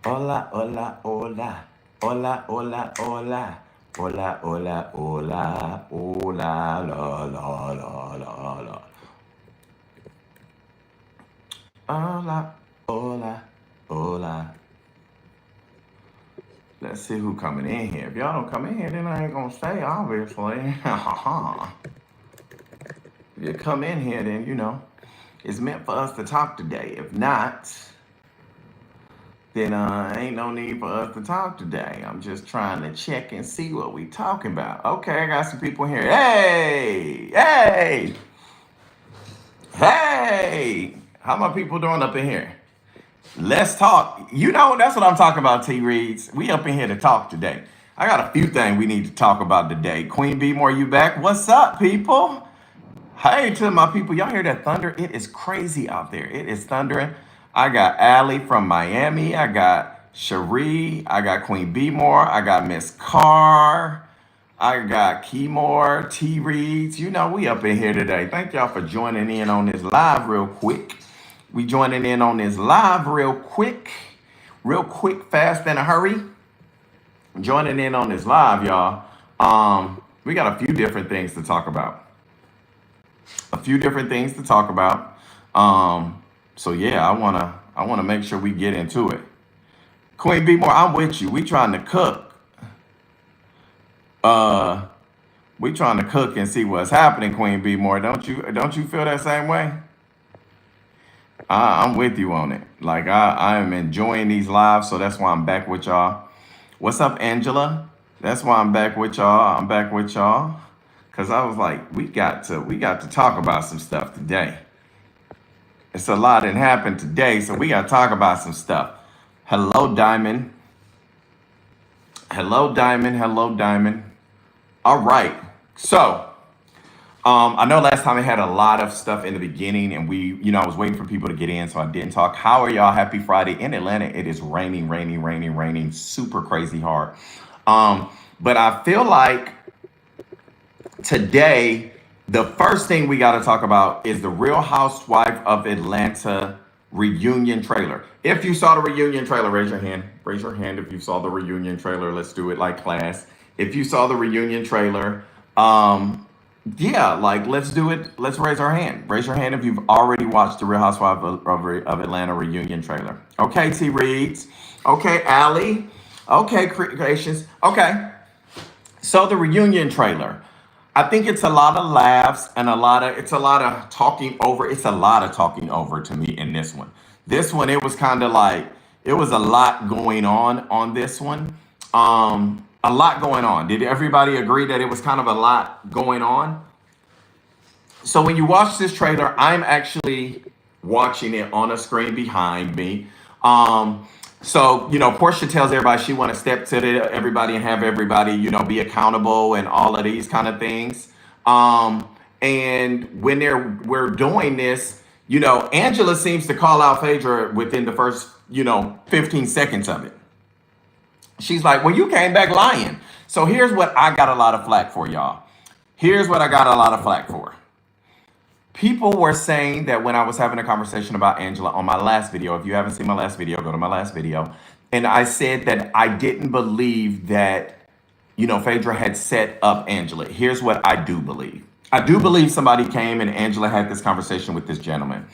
Hola, hola, hola. Hola, hola, hola. Hola, hola, hola. Hola, la, la, la, la, la. Hola, hola, hola. Let's see who coming in here. If y'all don't come in here, then I ain't gonna stay, obviously. If you come in here, then, it's meant for us to talk today. If not, then ain't no need for us to talk today. I'm just trying to check and see what we talking about. Okay, I got some people here. Hey, hey, hey. How my people doing up in here? Let's talk. That's what I'm talking about, T Reeds. We up in here to talk today. I got a few things we need to talk about today. Queen B, more you back? What's up, people? Hey to my people, y'all hear that thunder? It is crazy out there. It is thundering. I got Allie from Miami. I got Cherie. I got Queen B more. I got Miss Carr. I got Keymore, T Reeds. We up in here today. Thank y'all for joining in on this live real quick. We joining in on this live real quick, fast in a hurry. Joining in on this live, y'all. We got a few different things to talk about. So yeah, I wanna make sure we get into it. Queen B more, I'm with you. We trying to cook. Uh, we trying to cook and see what's happening, Queen B more. Don't you feel that same way? I'm with you on it. Like I am enjoying these lives, so that's why I'm back with y'all. What's up, Angela? That's why I'm back with y'all. I'm back with y'all. Cause I was like, we got to talk about some stuff today. It's a lot that happened today, so we gotta talk about some stuff. Hello, Diamond. Hello, Diamond. Hello, Diamond. All right. So, I know last time I had a lot of stuff in the beginning, and I was waiting for people to get in, so I didn't talk. How are y'all? Happy Friday in Atlanta. It is raining, raining, raining, raining, super crazy hard. But I feel like today, the first thing we got to talk about is the Real Housewife of Atlanta reunion trailer. If you saw the reunion trailer, raise your hand. Raise your hand if you saw the reunion trailer. Let's do it like class. If you saw the reunion trailer, yeah, like let's do it. Let's raise our hand. Raise your hand if you've already watched the Real Housewife of Atlanta reunion trailer. Okay, T Reeds. Okay, Allie. Okay, Creations. Okay. So the reunion trailer. I think it's a lot of laughs and it's a lot of talking over. It's a lot of talking over to me in this one. This one, it was kind of like it was a lot going on this one. A lot going on. Did everybody agree that it was kind of a lot going on? So when you watch this trailer, I'm actually watching it on a screen behind me. Portia tells everybody she want to step to everybody and have everybody, be accountable and all of these kind of things. And when we're doing this, Angela seems to call out Phaedra within the first, 15 seconds of it. She's like, "Well, you came back lying." So here's what I got a lot of flack for, y'all. Here's what I got a lot of flack for. People were saying that when I was having a conversation about Angela on my last video, if you haven't seen my last video, go to my last video. And I said that I didn't believe that, Phaedra had set up Angela. Here's what I do believe. I do believe somebody came and Angela had this conversation with this gentleman.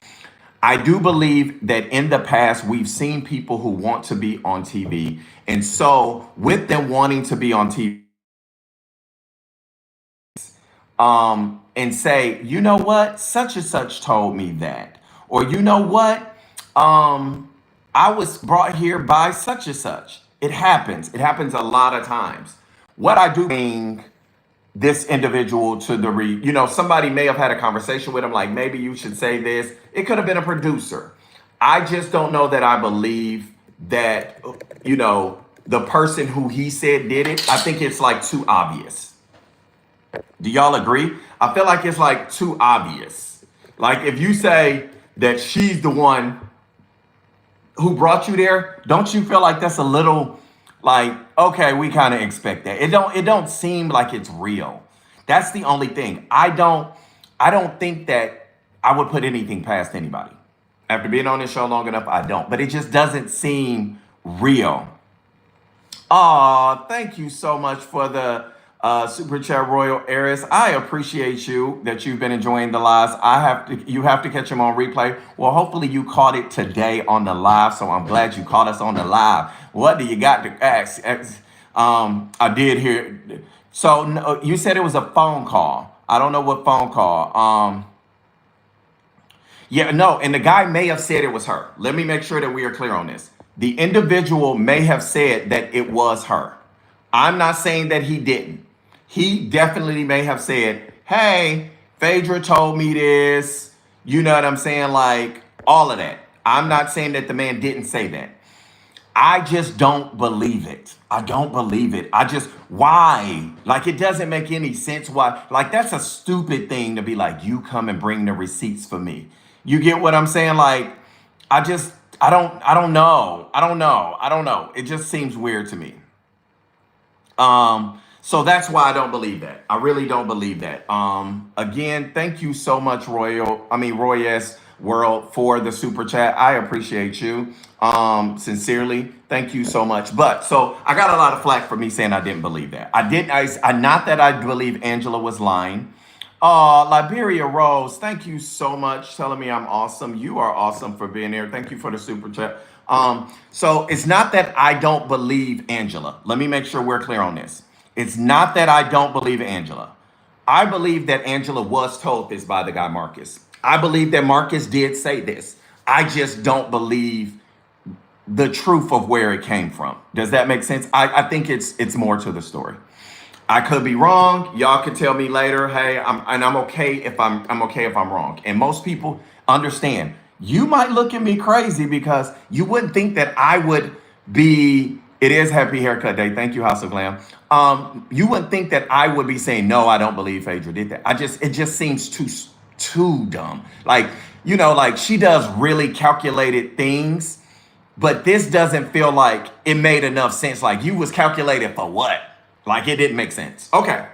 I do believe that in the past, we've seen people who want to be on TV. And so, with them wanting to be on TV, and say, you know what, such and such told me that, or you know what, I was brought here by such and such. It happens. It happens a lot of times. What I do bring this individual to somebody may have had a conversation with him, like maybe you should say this. It could have been a producer. I just don't know that I believe that, the person who he said did it. I think it's like too obvious. Do y'all agree? I feel like it's like too obvious. Like if you say that she's the one who brought you there, don't you feel like that's a little like, okay, we kind of expect that. It don't seem like it's real. That's the only thing. I don't think that I would put anything past anybody. After being on this show long enough, I don't. But it just doesn't seem real. Oh, thank you so much for the super chat, Royal Heiress. I appreciate you that you've been enjoying the lives. You have to catch them on replay. Well, hopefully you caught it today on the live. So I'm glad you caught us on the live. What do you got to ask? I did hear. So no, you said it was a phone call. I don't know what phone call. Yeah, no, and the guy may have said it was her. Let me make sure that we are clear on this. The individual may have said that it was her. I'm not saying that he didn't. He definitely may have said, hey, Phaedra told me this. You know what I'm saying? Like all of that. I'm not saying that the man didn't say that. I just don't believe it. I don't believe it. Why? Like, it doesn't make any sense. Why? Like, that's a stupid thing to be like, you come and bring the receipts for me. You get what I'm saying? Like, I don't know. I don't know. It just seems weird to me. So that's why I don't believe that. I really don't believe that. Again, thank you so much, Roy S. World, for the super chat. I appreciate you. Sincerely, thank you so much. But so I got a lot of flack for me saying I didn't believe that. Not that I believe Angela was lying. Liberia Rose, thank you so much telling me I'm awesome. You are awesome for being here. Thank you for the super chat. So it's not that I don't believe Angela. Let me make sure we're clear on this. It's not that I don't believe Angela. I believe that Angela was told this by the guy Marcus. I believe that Marcus did say this. I just don't believe the truth of where it came from. Does that make sense? I think it's more to the story. I could be wrong. Y'all could tell me later. Hey, I'm okay if I'm okay if I'm wrong. And most people understand. You might look at me crazy because you wouldn't think that I would be. It is Happy Haircut Day. Thank you, House of Glam. You wouldn't think that I would be saying no. I don't believe Phaedra did that. It just seems too dumb. Like like she does really calculated things, but this doesn't feel like it made enough sense. Like you was calculated for what? Like it didn't make sense. Okay.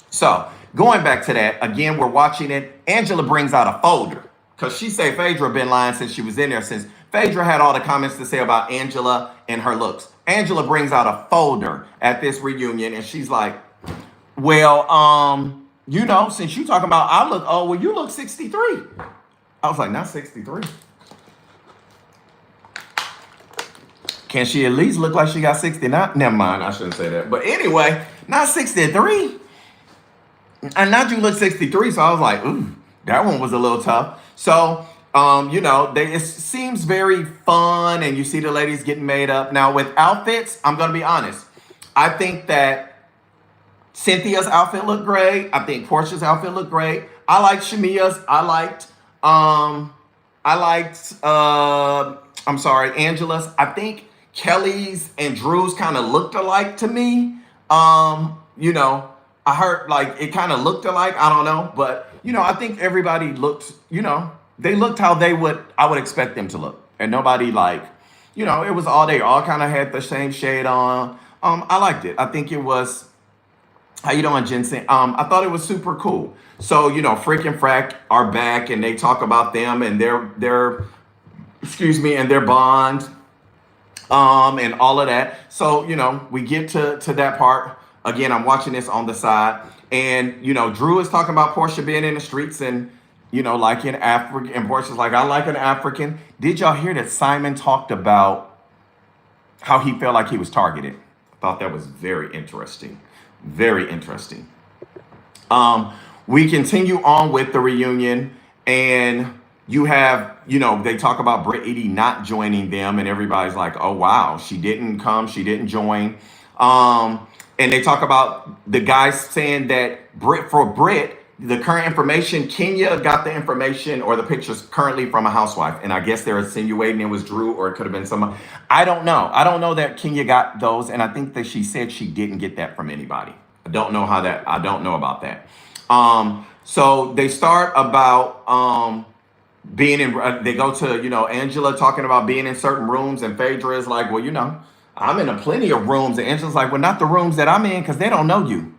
So going back to that, again, we're watching it. Angela brings out a folder because she say Phaedra been lying since she was in there, since Phaedra had all the comments to say about Angela and her looks. Angela brings out a folder at this reunion and she's like, well, since you talking about I look, oh, well, you look 63. I was like, not 63. Can she at least look like she got 69? Never mind, I shouldn't say that. But anyway, not 63. And not you look 63. So I was like, ooh, that one was a little tough. So, it seems very fun. And you see the ladies getting made up. Now with outfits, I'm going to be honest. I think that Cynthia's outfit looked great. I think Portia's outfit looked great. I liked Shamia's. Angela's. I think Kelly's and Drew's kind of looked alike to me. I heard like it kind of looked alike. I don't know. But, I think everybody looked, they looked how I would expect them to look. And nobody it was all, they all kind of had the same shade on. I liked it. I think it was, how you doing, Jensen? I thought it was super cool. So, Frick and Frack are back and they talk about them and their bond. And all of that. So, we get to that part. Again, I'm watching this on the side. And, Drew is talking about Portia being in the streets and, like in Africa. And Portia's like, I like an African. Did y'all hear that Simon talked about how he felt like he was targeted? I thought that was very interesting. Very interesting. We continue on with the reunion and you have, they talk about Brittany not joining them and everybody's like, oh, wow, she didn't come. She didn't join. And they talk about the guys saying that for Britt, the current information, Kenya got the information or the pictures currently from a housewife. And I guess they're insinuating it was Drew or it could have been someone. I don't know. I don't know that Kenya got those. And I think that she said she didn't get that from anybody. I don't know about that. So they start about, they go to, Angela talking about being in certain rooms and Phaedra is like, well, I'm in plenty of rooms. And Angela's like, well, not the rooms that I'm in because they don't know you.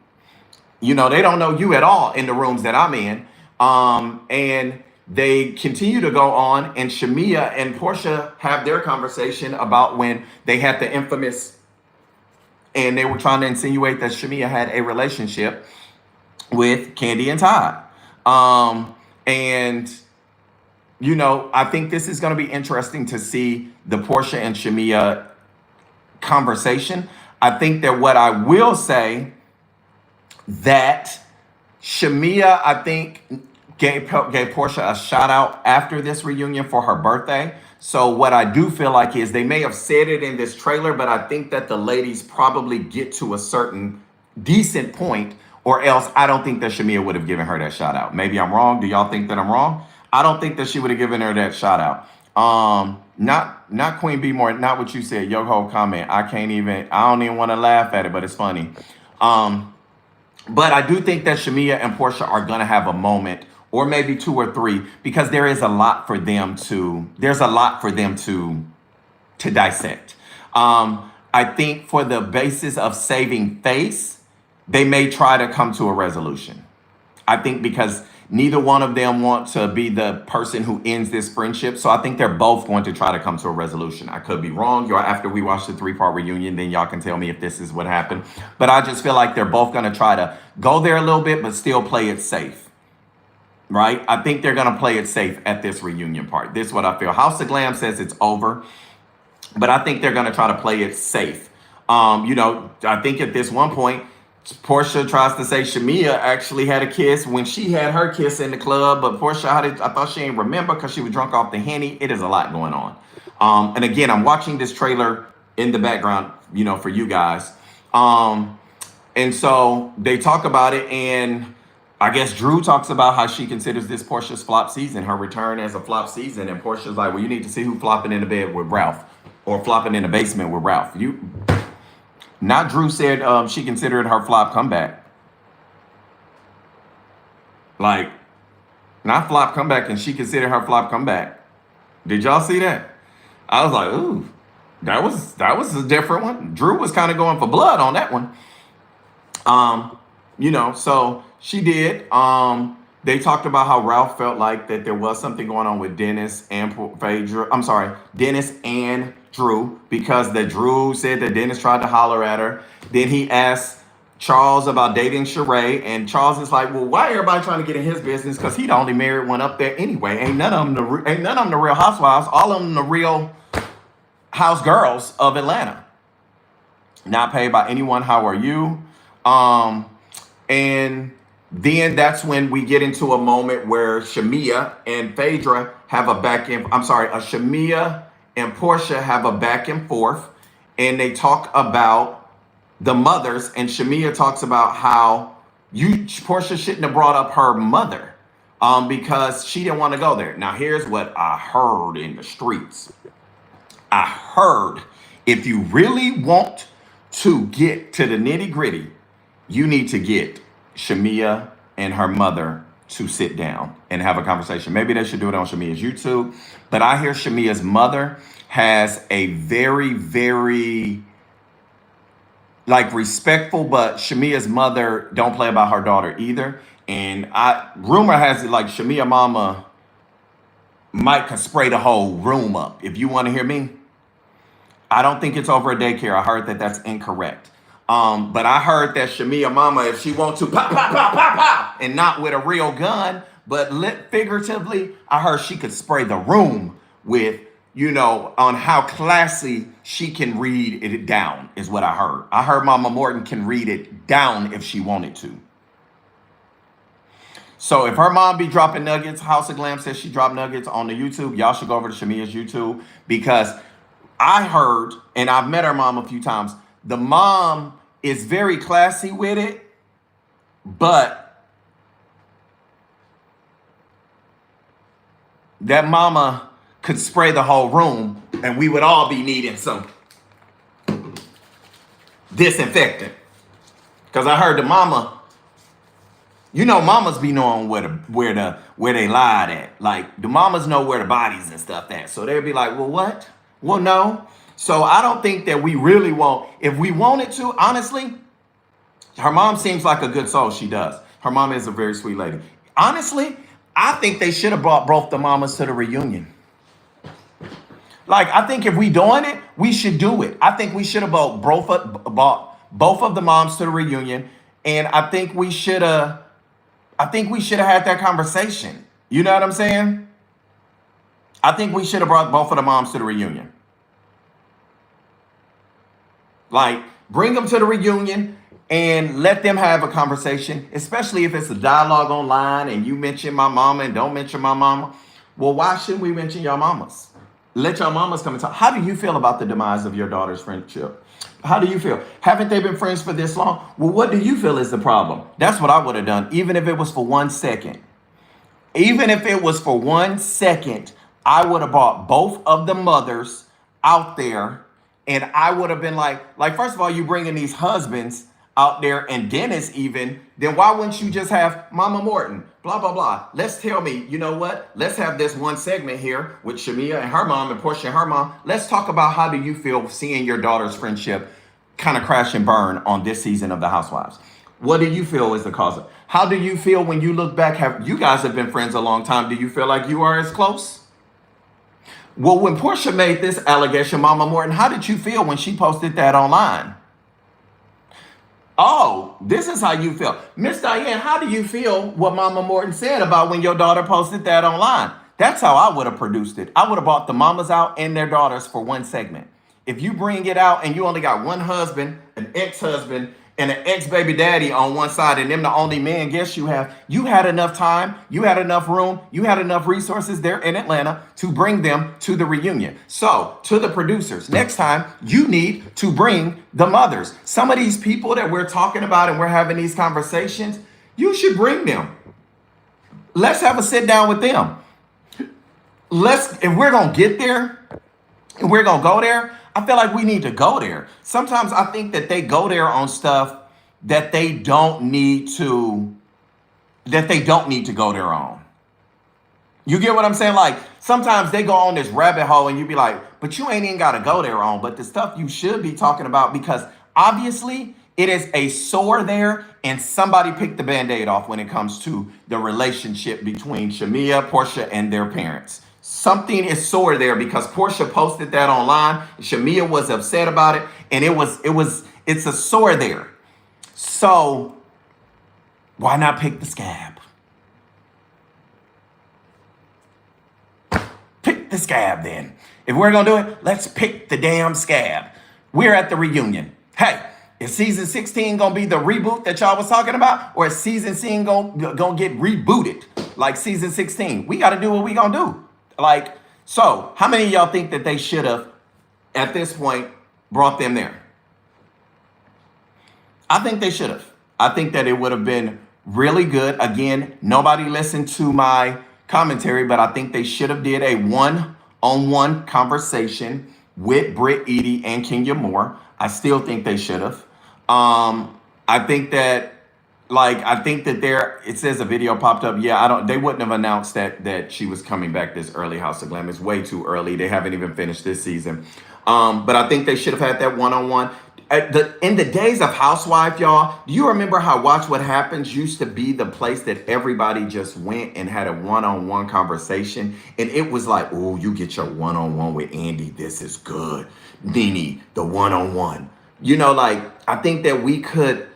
They don't know you at all in the rooms that I'm in. And, they continue to go on, and Shamia and Portia have their conversation about when they had the infamous, and they were trying to insinuate that Shamia had a relationship with Candy and Todd. And I think this is going to be interesting to see the Portia and Shamia conversation. I think that what I will say that Shamia, I think, gave Portia a shout out after this reunion for her birthday. So what I do feel like is they may have said it in this trailer, but I think that the ladies probably get to a certain decent point, or else I don't think that Shamia would have given her that shout out. Maybe I'm wrong. Do y'all think that I'm wrong? I don't think that she would have given her that shout out. Not Queen B more, not what you said. Your whole comment. I don't even want to laugh at it, but it's funny. But I do think that Shamia and Portia are gonna have a moment, or maybe two or three, because there's a lot for them to dissect. I think for the basis of saving face, they may try to come to a resolution. I think because neither one of them want to be the person who ends this friendship. So I think they're both going to try to come to a resolution. I could be wrong. After we watch the 3-part reunion, then y'all can tell me if this is what happened. But I just feel like they're both going to try to go there a little bit, but still play it safe. Right? I think they're going to play it safe at this reunion part. This is what I feel. House of Glam says it's over, but I think they're going to try to play it safe. I think at this one point, Portia tries to say Shamia actually had a kiss when she had her kiss in the club, but Portia, I thought she ain't remember because she was drunk off the Henny. It is a lot going on. And again, I'm watching this trailer in the background, for you guys. And so they talk about it, and I guess Drew talks about how she considers this Portia's flop season, her return as a flop season. And Portia's like, well, you need to see who flopping in the bed with Ralph or flopping in the basement with Ralph. Not Drew said she considered her flop comeback. Like, not flop comeback, and she considered her flop comeback. Did y'all see that? I was like, ooh, that was a different one. Drew was kind of going for blood on that one. So she did. They talked about how Ralph felt like that there was something going on with Dennis and Phaedra. I'm sorry, Dennis and Drew, because the Drew said that Dennis tried to holler at her. Then he asked Charles about dating Sheree, and Charles is like, well, why everybody trying to get in his business? Because he the only married one up there anyway. Ain't none of them the real housewives. All of them the real house girls of Atlanta. Not paid by anyone. How are you? And then that's when we get into a moment where Shamia and Phaedra have a Shamia and Portia have a back and forth, and they talk about the mothers, and Shamia talks about how Portia shouldn't have brought up her mother because she didn't want to go there. Now, here's what I heard in the streets. I heard if you really want to get to the nitty gritty, you need to get Shamia and her mother to sit down and have a conversation. Maybe they should do it on Shamia's YouTube. But I hear Shamia's mother has a very, very respectful, but Shamia's mother don't play about her daughter either. And rumor has it like Shamia mama might could spray the whole room up. If you want to hear me, I don't think it's over a daycare. I heard that that's incorrect. But I heard that Shamia mama, if she wants to pop, pop, pop, pop, pop, and not with a real gun, but figuratively, I heard she could spray the room with, on how classy she can read it down is what I heard. I heard Mama Morton can read it down if she wanted to. So if her mom be dropping nuggets, House of Glam says she dropped nuggets on the YouTube, y'all should go over to Shamia's YouTube, because I heard, and I've met her mom a few times, the mom is very classy with it, but that mama could spray the whole room and we would all be needing some disinfectant. Because I heard the mama, mamas be knowing where they lied at. Like, the mamas know where the bodies and stuff at. So they'd be like, well, what? Well, no. So I don't think that we really won't. If we wanted to, honestly, her mom seems like a good soul. She does. Her mom is a very sweet lady. Honestly, I think they should have brought both the mamas to the reunion. Like, I think if we doing it, we should do it. I think we should have brought both of the moms to the reunion, and I think we should have had that conversation. You know what I'm saying? I think we should have brought both of the moms to the reunion. Like, bring them to the reunion and let them have a conversation, especially if it's a dialogue online and you mention my mama and don't mention my mama. Well, why shouldn't we mention your mamas? Let your mamas come and talk. How do you feel about the demise of your daughter's friendship? How do you feel? Haven't they been friends for this long? Well, what do you feel is the problem? That's what I would have done, even if it was for 1 second. Even if it was for 1 second, I would have brought both of the mothers out there, and I would have been like, first of all, you bringing these husbands out there and Dennis even, then why wouldn't you just have Mama Morton, blah, blah, blah. Let's tell me, you know what? Let's have this one segment here with Shamia and her mom and Portia and her mom. Let's talk about how do you feel seeing your daughter's friendship kind of crash and burn on this season of The Housewives? What do you feel is the cause of? How do you feel when you look back? Have you guys have been friends a long time? Do you feel like you are as close? Well, when Portia made this allegation, Mama Morton, how did you feel when she posted that online? Oh, this is how you feel. Miss Diane, how do you feel what Mama Morton said about when your daughter posted that online? That's how I would have produced it. I would have brought the mamas out and their daughters for one segment. If you bring it out and you only got one husband, an ex-husband, and an ex-baby daddy on one side, and them the only man guests you have, you had enough time, you had enough room, you had enough resources there in Atlanta to bring them to the reunion. So, to the producers, next time, you need to bring the mothers. Some of these people that we're talking about and we're having these conversations, you should bring them. Let's have a sit down with them. If we're going to get there, and we're going to go there, I feel like we need to go there. Sometimes I think that they go there on stuff that they don't need to go there on. You get what I'm saying? Like, sometimes they go on this rabbit hole and you be like, but you ain't even got to go there on. But the stuff you should be talking about, because obviously it is a sore there and somebody picked the Band-Aid off when it comes to the relationship between Shamia, Portia, and their parents. Something is sore there because Portia posted that online. Shamia was upset about it, and it's a sore there. So why not pick the scab? Pick the scab then. If we're gonna do it, let's pick the damn scab. We're at the reunion. Hey, is season 16 gonna be the reboot that y'all was talking about, or is season 16 gonna get rebooted like season 16? We gotta do what we gonna do. Like, so how many of y'all think that they should have, at this point, brought them there? I think they should have. I think that it would have been really good. Again, nobody listened to my commentary, but I think they should have did a one-on-one conversation with Britt, Edie, and Kenya Moore. I still think they should have. I think that it says a video popped up. Yeah, they wouldn't have announced that she was coming back this early, House of Glam. It's way too early. They haven't even finished this season. But I think they should have had that one-on-one. In the days of Housewife, y'all, do you remember how Watch What Happens used to be the place that everybody just went and had a one-on-one conversation? And it was like, oh, you get your one-on-one with Andy. This is good. Nene, the one-on-one. You know, like, I think that we could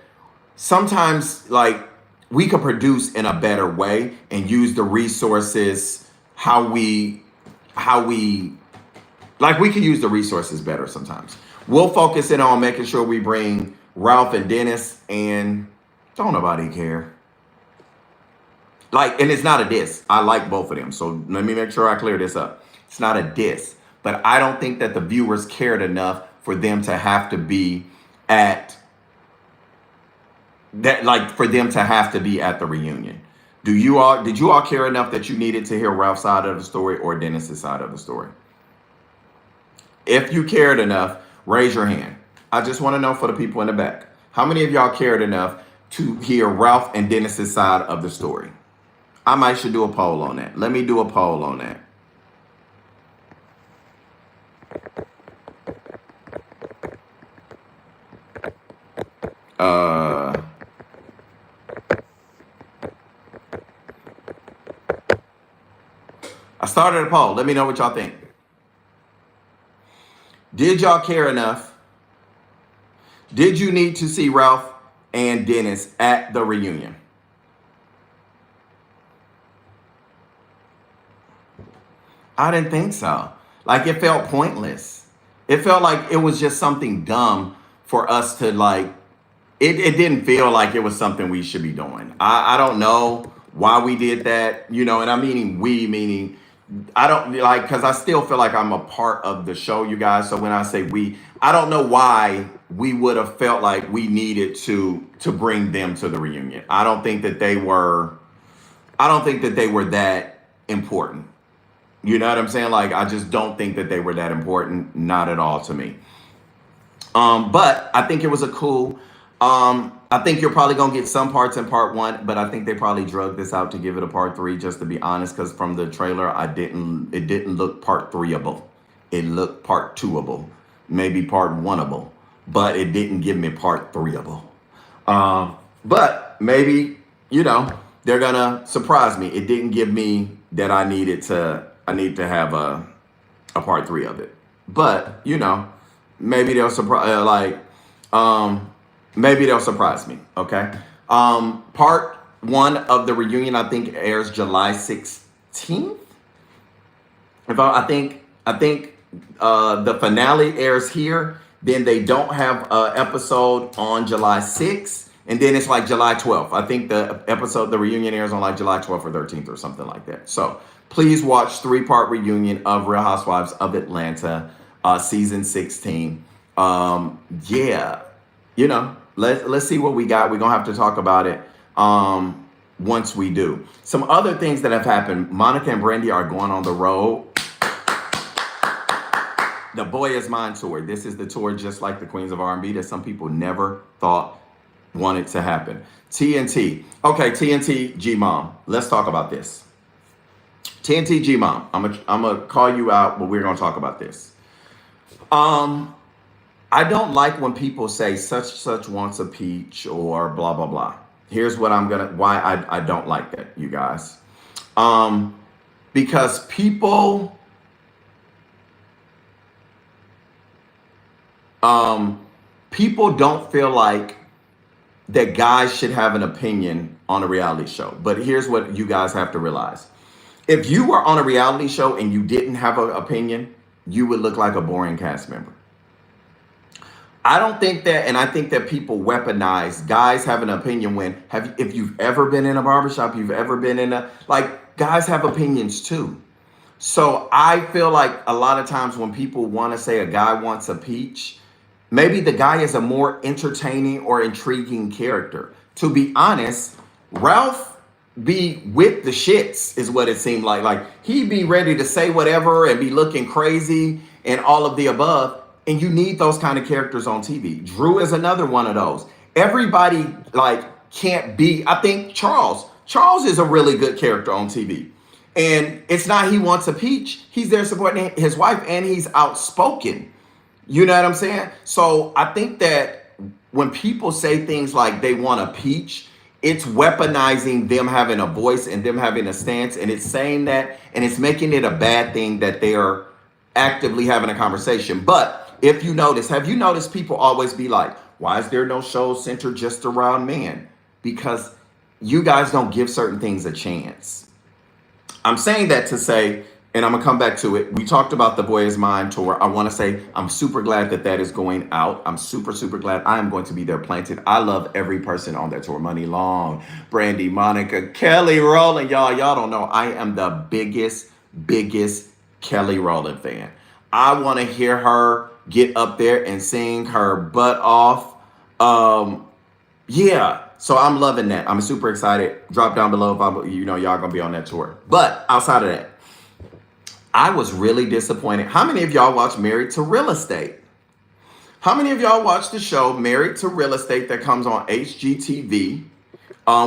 sometimes, like, we could produce in a better way and use the resources we could use the resources better sometimes. We'll focus in on making sure we bring Ralph and Dennis, and don't nobody care. Like, and it's not a diss. I like both of them. So let me make sure I clear this up. It's not a diss, but I don't think that the viewers cared enough for them to have to be at that, like, for them to have to be at the reunion. Did you all care enough that you needed to hear Ralph's side of the story or Dennis's side of the story? If you cared enough, raise your hand. I just want to know for the people in the back. How many of y'all cared enough to hear Ralph and Dennis's side of the story? I might should do a poll on that. Let me do a poll on that. started a poll. Let me know what y'all think. Did y'all care enough? Did you need to see Ralph and Dennis at the reunion? I didn't think so. Like, it felt pointless. It felt like it was just something dumb for us to like. It didn't feel like it was something we should be doing. I don't know why we did that, you know, and I'm meaning we, meaning I don't like, because I still feel like I'm a part of the show, you guys. So when I say we, I don't know why we would have felt like we needed to bring them to the reunion. I don't think that they were that important. You know what I'm saying? Like, I just don't think that they were that important. Not at all to me. But I think it was a cool. I think you're probably gonna get some parts in part one, but I think they probably drug this out to give it a part three, just to be honest. Because from the trailer, it didn't look part threeable. It looked part twoable, maybe part oneable, but it didn't give me part threeable. But maybe, you know, they're gonna surprise me. It didn't give me that I need to have a part three of it. But, you know, maybe they'll maybe they'll surprise me. Okay. Part one of the reunion, I think, airs July 16th. I think the finale airs here. Then they don't have an episode on July 6th. And then it's like July 12th. I think the reunion airs on like July 12th or 13th or something like that. So please watch 3-part reunion of Real Housewives of Atlanta, season 16. Yeah, you know, let's see what we got. We're gonna have to talk about it once we do. Some other things that have happened. Monica and Brandy are going on the road. The Boy Is Mine tour. This is the tour, just like the Queens of R&B, that some people never thought wanted to happen. TNT. Okay, TNT G-Mom. Let's talk about this. TNT G-Mom. I'm gonna call you out, but we're gonna talk about this. I don't like when people say such wants a peach or blah blah blah. Here's what why I don't like that, you guys. Because people don't feel like that guys should have an opinion on a reality show. But here's what you guys have to realize. If you were on a reality show and you didn't have an opinion, you would look like a boring cast member. I don't think that, and I think that people weaponize guys have an opinion if you've ever been in a barbershop, you've ever been in guys have opinions too. So I feel like a lot of times when people want to say a guy wants a peach, maybe the guy is a more entertaining or intriguing character. To be honest, Ralph be with the shits is what it seemed like. Like, he'd be ready to say whatever and be looking crazy and all of the above. And you need those kind of characters on TV. Drew is another one of those. Everybody can't be. I think Charles is a really good character on TV. And it's not he wants a peach. He's there supporting his wife and he's outspoken. You know what I'm saying? So I think that when people say things like they want a peach, it's weaponizing them having a voice and them having a stance. And it's saying that, and it's making it a bad thing that they are actively having a conversation. But if you notice, have you noticed people always be like, why is there no show centered just around men? Because you guys don't give certain things a chance. I'm saying that to say, and I'm going to come back to it. We talked about the Boy Is Mine tour. I want to say I'm super glad that is going out. I'm super, super glad. I am going to be there planted. I love every person on that tour. Money Long, Brandy, Monica, Kelly Rowland. Y'all don't know. I am the biggest Kelly Rowland fan. I want to hear her get up there and sing her butt off. Yeah. So I'm loving that. I'm super excited. Drop down below if y'all gonna be on that tour. But outside of that, I was really disappointed. How many of y'all watch Married to Real Estate? How many of y'all watch the show Married to Real Estate that comes on HGTV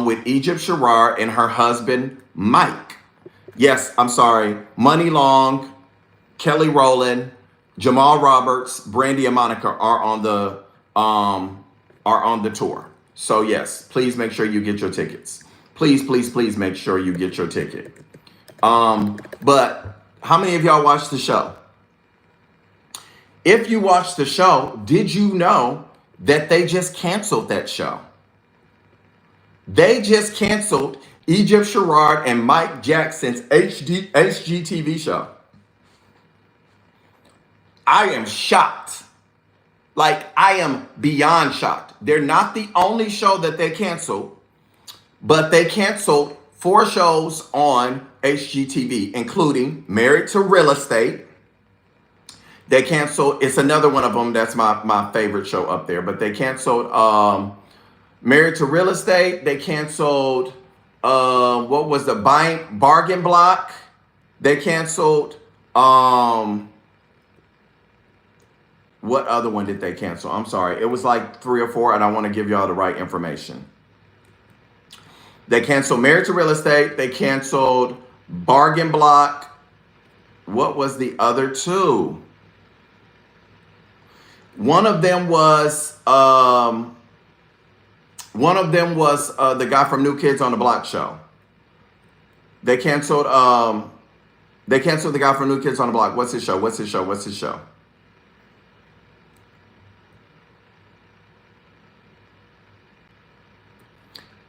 with Egypt Sherrar and her husband, Mike? Yes, I'm sorry. Money Long, Kelly Rowland, Jamal Roberts, Brandy, and Monica are on the tour. So yes, please make sure you get your tickets. Please make sure you get your ticket. But how many of y'all watched the show? If you watched the show, did you know that they just canceled that show? They just canceled Egypt Sherrod and Mike Jackson's HGTV show. I am shocked. Like, I am beyond shocked. They're not the only show that they canceled, but they canceled 4 shows on HGTV, including Married to Real Estate. They canceled, it's another one of them that's my favorite show up there, but they canceled Married to Real Estate. They canceled, what was the Bargain Block? They canceled, what other one did they cancel? I'm sorry. It was like 3 or 4, and I want to give y'all the right information. They canceled Married to Real Estate. They canceled Bargain Block. What was the other 2? One of them was the guy from New Kids on the Block show. They canceled the guy from New Kids on the Block. What's his show?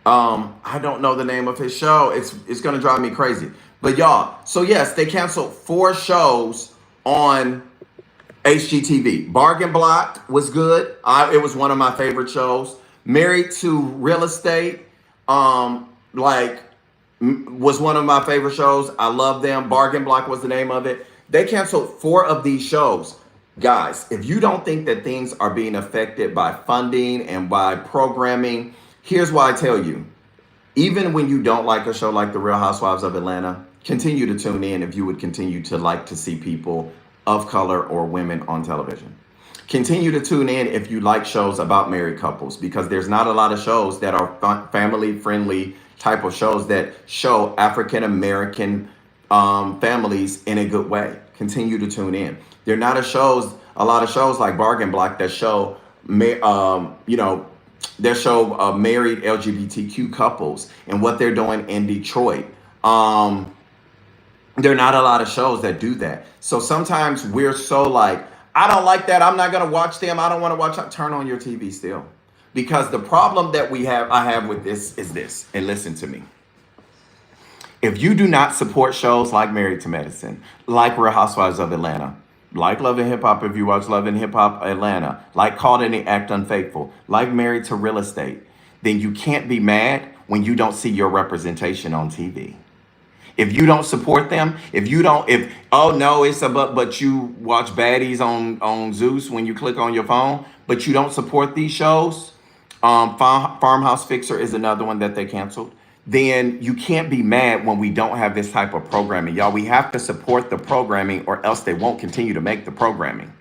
I don't know the name of his show. It's gonna drive me crazy. But y'all, so yes, they canceled 4 shows on HGTV. Bargain Block was good. It was one of my favorite shows. Married to Real Estate, was one of my favorite shows. I love them. Bargain Block was the name of it. They canceled 4 of these shows. Guys, if you don't think that things are being affected by funding and by programming, here's why I tell you. Even when you don't like a show like The Real Housewives of Atlanta, continue to tune in if you would continue to like to see people of color or women on television. Continue to tune in if you like shows about married couples, because there's not a lot of shows that are family-friendly type of shows that show African-American families in a good way. Continue to tune in. There are not a lot of shows like Bargain Block that show, married LGBTQ couples and what they're doing in Detroit. There are not a lot of shows that do that. So sometimes we're so like, I don't like that. I'm not going to watch them. I don't want to watch. Turn on your TV still. Because the problem that I have with this is this, and listen to me. If you do not support shows like Married to Medicine, like Real Housewives of Atlanta, like Love and Hip Hop, if you watch Love and Hip Hop Atlanta, like Caught in the Act Unfaithful, like Married to Real Estate, then you can't be mad when you don't see your representation on TV. If you don't support them, but you watch baddies on Zeus when you click on your phone, but you don't support these shows. Farmhouse Fixer is another one that they canceled. Then you can't be mad when we don't have this type of programming. Y'all, we have to support the programming or else they won't continue to make the programming.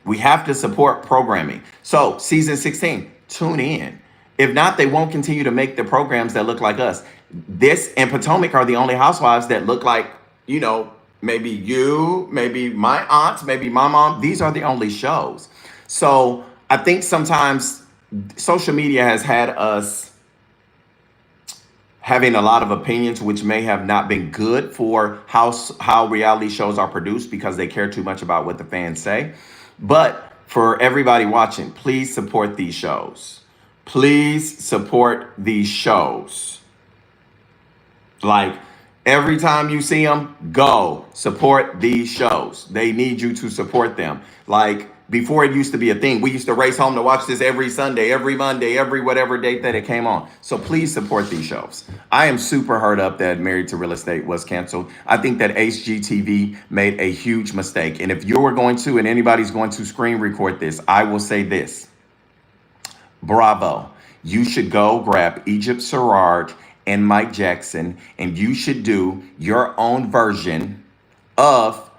We have to support programming. So season 16, tune in. If not, they won't continue to make the programs that look like us. This and Potomac are the only housewives that look like, maybe you, maybe my aunts, maybe my mom. These are the only shows. So I think sometimes social media has had us having a lot of opinions, which may have not been good for how reality shows are produced, because they care too much about what the fans say. But for everybody watching, please support these shows. Please support these shows. Like, every time you see them, go support these shows. They need you to support them. Like, before it used to be a thing, we used to race home to watch this every Sunday, every Monday, every whatever date that it came on. So please support these shows. I am super hurt up that Married to Real Estate was canceled. I think that HGTV made a huge mistake. And if you were going to, and anybody's going to screen record this, I will say this. Bravo. You should go grab Egypt Sherrod and Mike Jackson, and you should do your own version of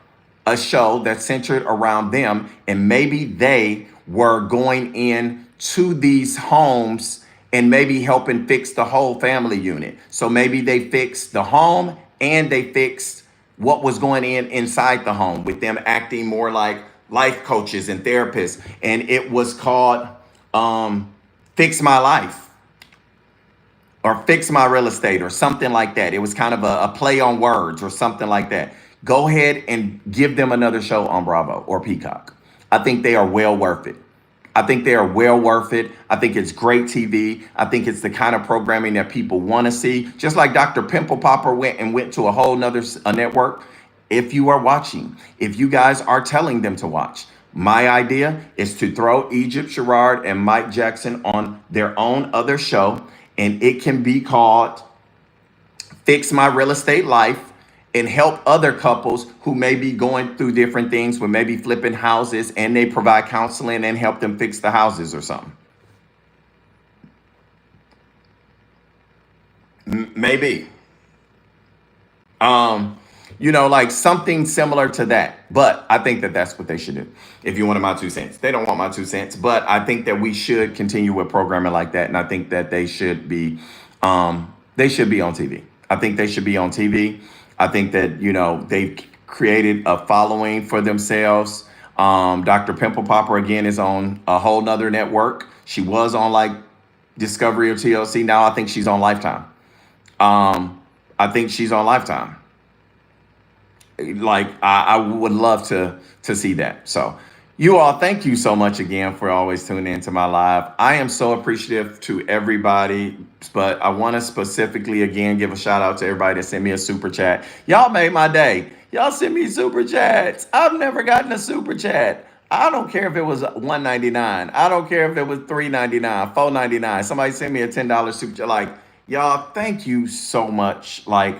a show that's centered around them. And maybe they were going in to these homes and maybe helping fix the whole family unit. So maybe they fixed the home and they fixed what was going inside the home, with them acting more like life coaches and therapists. And it was called Fix My Life. or Fix My Real Estate or something like that. It was kind of a play on words or something like that. Go ahead and give them another show on Bravo or Peacock. I think they are well worth it. I think they are well worth it. I think it's great TV. I think it's the kind of programming that people want to see. Just like Dr. Pimple Popper went to a whole nother network. If you are watching, if you guys are telling them to watch, my idea is to throw Egypt Sherrod and Mike Jackson on their own other show, and it can be called Fix My Real Estate Life, and help other couples who may be going through different things with maybe flipping houses, and they provide counseling and help them fix the houses or something. Maybe. Um, like something similar to that. But I think that that's what they should do. If you wanted my 2 cents, they don't want my 2 cents. But I think that we should continue with programming like that, and I think that they should be on TV. I think they should be on TV. I think that they've created a following for themselves. Dr. Pimple Popper again is on a whole nother network. She was on like Discovery or TLC. Now I think she's on Lifetime. I think she's on Lifetime. Like I would love to see that. So you all, thank you so much again for always tuning into my live. I am so appreciative to everybody, but I want to specifically again give a shout out to everybody that sent me a super chat. Y'all made my day. Y'all sent me super chats. I've never gotten a super chat. I don't care if it was $1.99. I don't care if it was $3.99, $4.99. Somebody sent me a $10 super chat. Like, y'all, thank you so much. Like,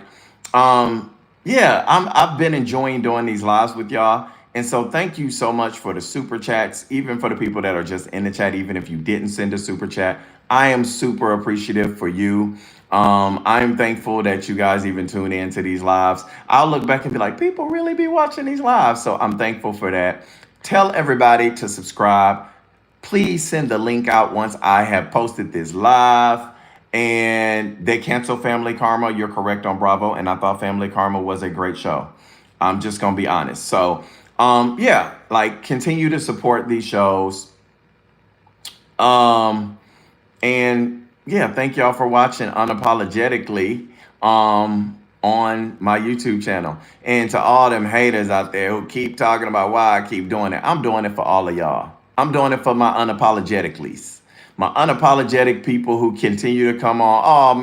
yeah, I've been enjoying doing these lives with y'all. And so thank you so much for the super chats, even for the people that are just in the chat, even if you didn't send a super chat. I am super appreciative for you. I'm thankful that you guys even tune into these lives. I'll look back and be like, people really be watching these lives. So I'm thankful for that. Tell everybody to subscribe. Please send the link out once I have posted this live. And they cancel Family Karma. You're correct on Bravo. And I thought Family Karma was a great show. I'm just going to be honest. So, yeah, like continue to support these shows. And yeah, thank y'all for watching Unapologetically on my YouTube channel. And to all them haters out there who keep talking about why I keep doing it, I'm doing it for all of y'all. I'm doing it for my unapologeticallys. My unapologetic people who continue to come on. Oh,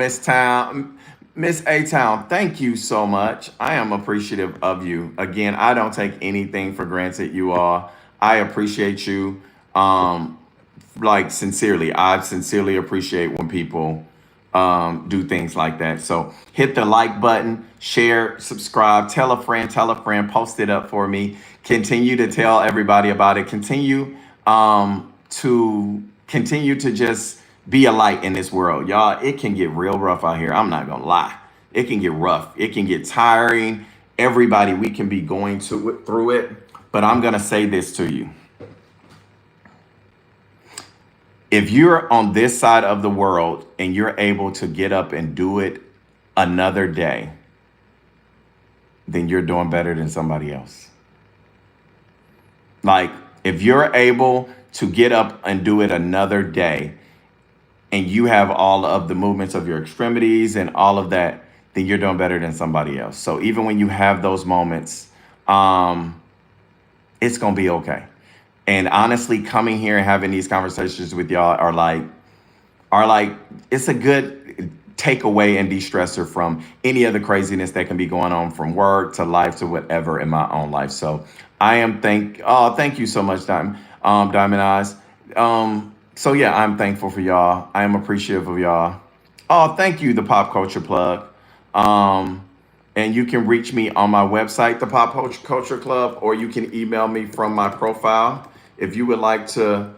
Miss A-Town, thank you so much. I am appreciative of you. Again, I don't take anything for granted, you all. I appreciate you. Like sincerely, I sincerely appreciate when people do things like that. So hit the like button, share, subscribe, tell a friend, post it up for me. Continue to tell everybody about it. Continue to just be a light in this world. Y'all, it can get real rough out here. I'm not gonna lie. It can get rough. It can get tiring. Everybody, we can be going through it. But I'm gonna say this to you. If you're on this side of the world and you're able to get up and do it another day, then you're doing better than somebody else. Like, if you're able to get up and do it another day, and you have all of the movements of your extremities and all of that, then you're doing better than somebody else. So even when you have those moments, it's going to be okay. And honestly, coming here and having these conversations with y'all are like, it's a good takeaway and de-stressor from any of the craziness that can be going on from work to life to whatever in my own life. So I am thank you so much, Diamond Eyes. So yeah, I'm thankful for y'all. I am appreciative of y'all. Oh, thank you, the Pop Culture Plug. And you can reach me on my website, the Pop Culture Club, or you can email me from my profile if you would like to.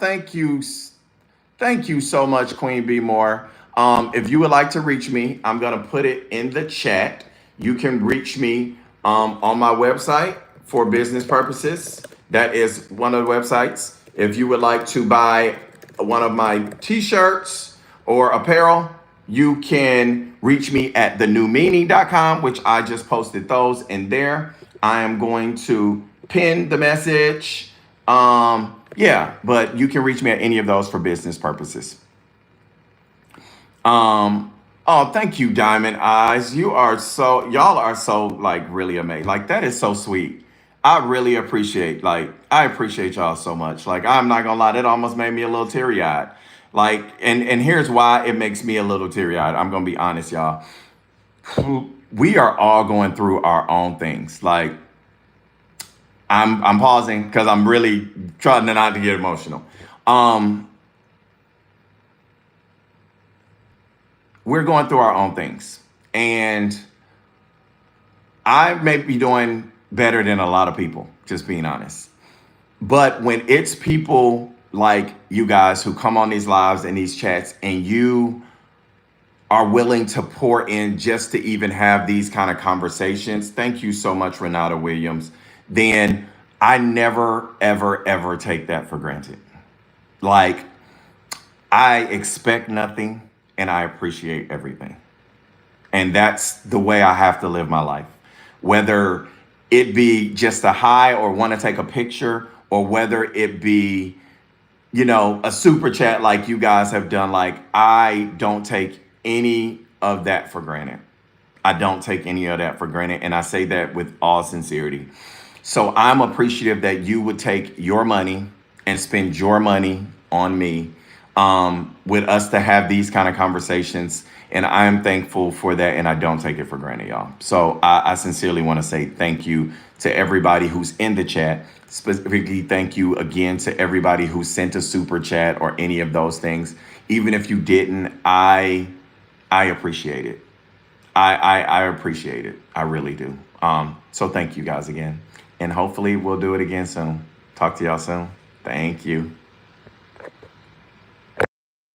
Thank you. Thank you so much, Queen B Moore. If you would like to reach me, I'm gonna put it in the chat. You can reach me on my website for business purposes. That is one of the websites. If you would like to buy one of my t-shirts or apparel, you can reach me at thenewmeaning.com, which I just posted those in there. I am going to pin the message. Yeah, but you can reach me at any of those for business purposes. Oh, thank you, Diamond Eyes. Y'all are so like really amazing. Like that is so sweet. I really appreciate, I appreciate y'all so much. Like, I'm not gonna lie, that almost made me a little teary eyed. Like, and here's why it makes me a little teary eyed. I'm gonna be honest, y'all. We are all going through our own things. Like, I'm pausing because I'm really trying to not to get emotional. Um, we're going through our own things, and I may be doing better than a lot of people, just being honest. But when it's people like you guys who come on these lives and these chats and you are willing to pour in just to even have these kind of conversations, thank you so much, Renata Williams. Then I never, ever, ever take that for granted. Like, I expect nothing and I appreciate everything. And that's the way I have to live my life. Whether it be just a hi or want to take a picture, or whether it be, a super chat like you guys have done, like I don't take any of that for granted. I don't take any of that for granted. And I say that with all sincerity. So I'm appreciative that you would take your money and spend your money on me, with us to have these kind of conversations. And I am thankful for that. And I don't take it for granted, y'all. So I sincerely want to say thank you to everybody who's in the chat. Specifically, thank you again to everybody who sent a super chat or any of those things. Even if you didn't, I appreciate it. I appreciate it. I really do. So thank you guys again. And hopefully we'll do it again soon. Talk to y'all soon. Thank you.